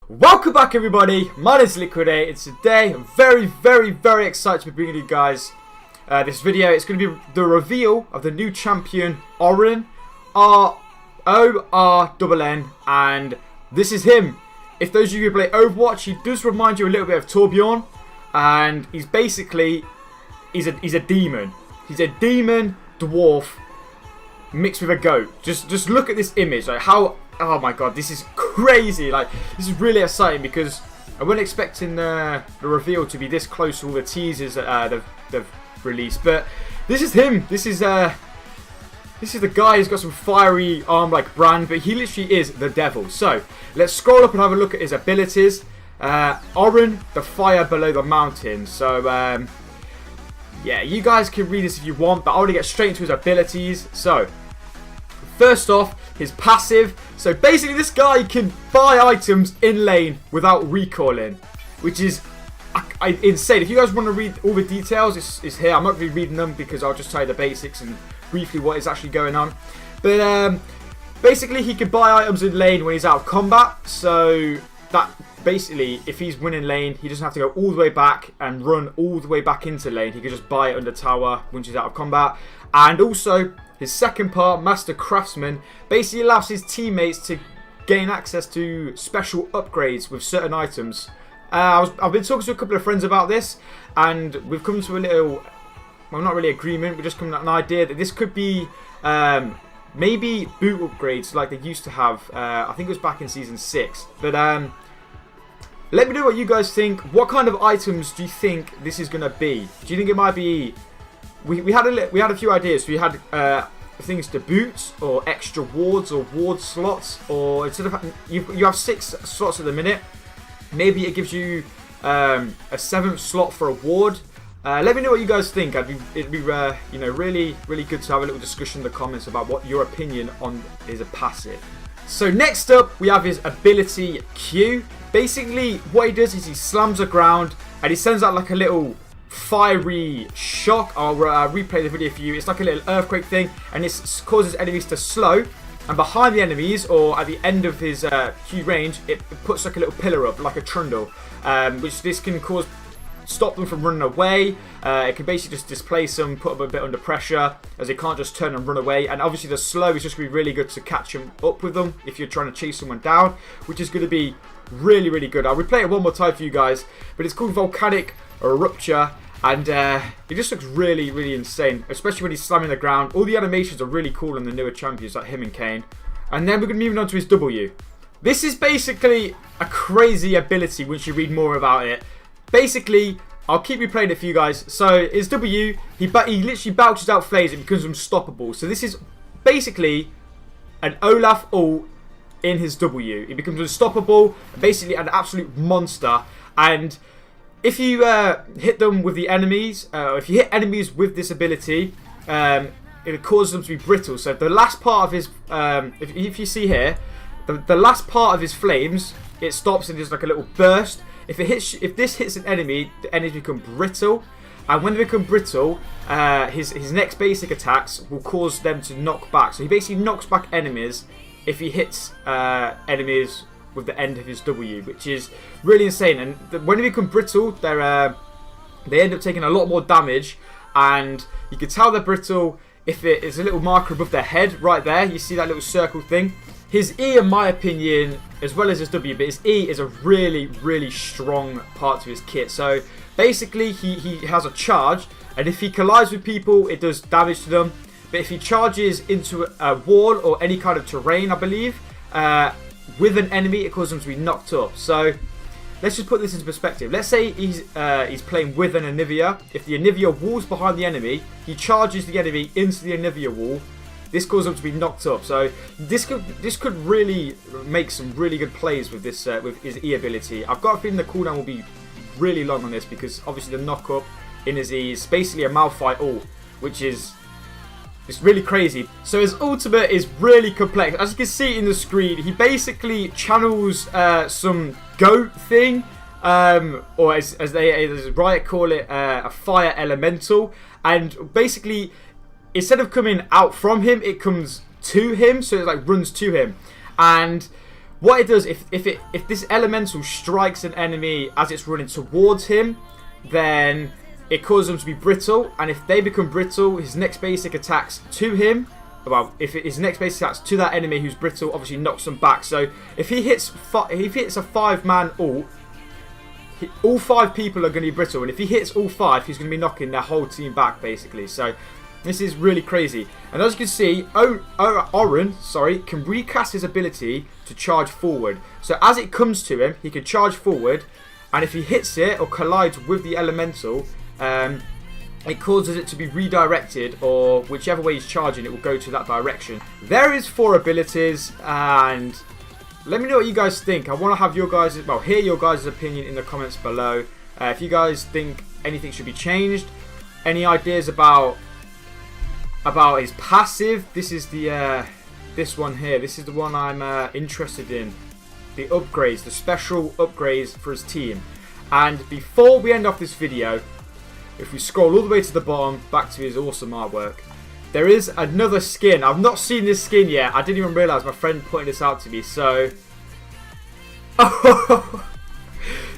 Welcome back everybody, my name is Liquidate and today I'm very excited to be bringing you guys this video. It's going to be the reveal of the new champion Ornn, O-R-N-N, and this is him. If those of you who play Overwatch, he does remind you a little bit of Torbjorn, and he's basically, he's a demon. He's a demon dwarf mixed with a goat. Just look at this image, like how, oh my god, this is crazy. Like, this is really exciting because I wasn't expecting the reveal to be this close to all the teasers that they've released. But this is him. This is the guy who's got some fiery arm like Brand, but he literally is the devil. So let's scroll up and have a look at his abilities. Ornn, the fire below the mountain. So yeah, you guys can read this if you want, but I want to get straight into his abilities. So first off, his passive. So basically this guy can buy items in lane without recalling, which is insane. If you guys want to read all the details, it's here. I'm not going to be reading them because I'll just tell you the basics and briefly what is actually going on. But basically he can buy items in lane when he's out of combat. So that basically, if he's winning lane, he doesn't have to go all the way back and run all the way back into lane. He can just buy it under tower once he's out of combat. And also, his second part, Master Craftsman, basically allows his teammates to gain access to special upgrades with certain items. I've been talking to a couple of friends about this, and we've come to a little, well, not really agreement, we're just coming to an idea that this could be maybe boot upgrades like they used to have. I think it was back in Season 6. But let me know what you guys think. What kind of items do you think this is going to be? Do you think it might be... We had a few ideas. We had things to boot, or extra wards, or ward slots, or instead of you have 6 slots at the minute, maybe it gives you a 7th slot for a ward. Let me know what you guys think. It'd be you know, really good to have a little discussion in the comments about what your opinion on is a passive. So next up we have his ability Q. Basically what he does is he slams the ground and he sends out like a little fiery shock. I'll replay the video for you. It's like a little earthquake thing, and this causes enemies to slow, and behind the enemies, or at the end of his Q range, it puts like a little pillar up, like a trundle, which this can stop them from running away. It can basically just displace them, put them a bit under pressure, as they can't just turn and run away. And obviously the slow is just going to be really good to catch them up with them if you're trying to chase someone down, which is going to be really good. I'll replay it one more time for you guys, but it's called Volcanic Rupture, and it just looks really insane, especially when he's slamming the ground. All the animations are really cool on the newer champions like him and Kane. And then we're going to move on to his W. This is basically a crazy ability once you read more about it. Basically, I'll keep replaying it for you guys. So his W, he literally belches out flames and becomes unstoppable. So this is basically an Olaf ult in his W. He becomes unstoppable, basically an absolute monster. And if you hit them with the enemies, if you hit enemies with this ability, it causes them to be brittle. So the last part of his, if you see here, the last part of his flames, it stops and there's like a little burst. If this hits an enemy, the enemies become brittle, and when they become brittle, his next basic attacks will cause them to knock back. So he basically knocks back enemies if he hits enemies with the end of his W, which is really insane. And when they become brittle, they end up taking a lot more damage, and you can tell they're brittle if it is a little marker above their head right there. You see that little circle thing. His E, in my opinion, as well as his W, but his E is a really strong part of his kit. So basically he has a charge, and if he collides with people, it does damage to them. But if he charges into a wall or any kind of terrain, I believe, with an enemy, it causes them to be knocked up. So let's just put this into perspective. Let's say he's playing with an Anivia. If the Anivia wall's behind the enemy, he charges the enemy into the Anivia wall. This causes them to be knocked up. So this could really make some really good plays with this with his E ability. I've got a feeling the cooldown will be really long on this, because obviously the knock up in his E is basically a Malphite ult, which is it's really crazy. So his ultimate is really complex. As you can see in the screen, he basically channels some goat thing, or as Riot call it, a fire elemental. And basically, instead of coming out from him, it comes to him. So it like runs to him. And what it does, if this elemental strikes an enemy as it's running towards him, then it causes them to be brittle, and if they become brittle, his next basic attacks to him, well, if his next basic attacks to that enemy who's brittle, obviously knocks them back. So if he hits a 5-man ult, all 5 people are going to be brittle, and if he hits all 5, he's going to be knocking their whole team back, basically. So this is really crazy. And as you can see, Ornn, can recast his ability to charge forward. So as it comes to him, he can charge forward, and if he hits it or collides with the elemental, it causes it to be redirected, or whichever way he's charging, it will go to that direction. There is 4 abilities, and let me know what you guys think. I want to have your guys, well, hear your guys' opinion in the comments below. If you guys think anything should be changed, any ideas about his passive. This is the this one here. This is the one I'm interested in. The upgrades, the special upgrades for his team. And before we end off this video, if we scroll all the way to the bottom, back to his awesome artwork, there is another skin. I've not seen this skin yet. I didn't even realise my friend pointed this out to me. So,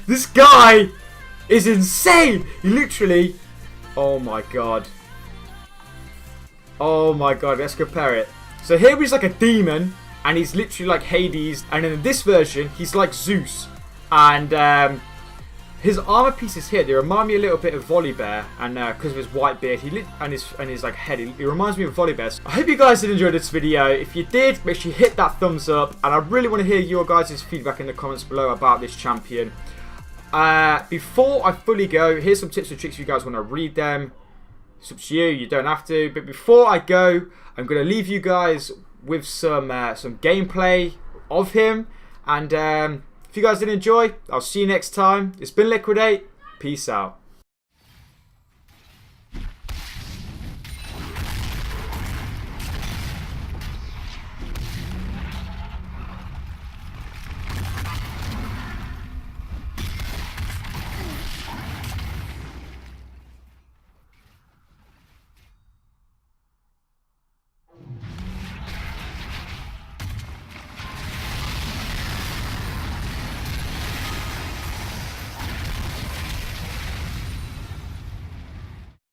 this guy is insane. He literally, oh my god. Oh my god, let's compare it. So here he's like a demon, and he's literally like Hades. And in this version, he's like Zeus. And his armor pieces here, they remind me a little bit of Volibear, and because of his white beard, and his like head, he reminds me of Volibear. So I hope you guys did enjoy this video. If you did, make sure you hit that thumbs up, and I really want to hear your guys' feedback in the comments below about this champion. Before I fully go, here's some tips and tricks if you guys want to read them. It's up to you, you don't have to. But before I go, I'm going to leave you guys with some gameplay of him, and if you guys did enjoy, I'll see you next time. It's been Liquidate. Peace out.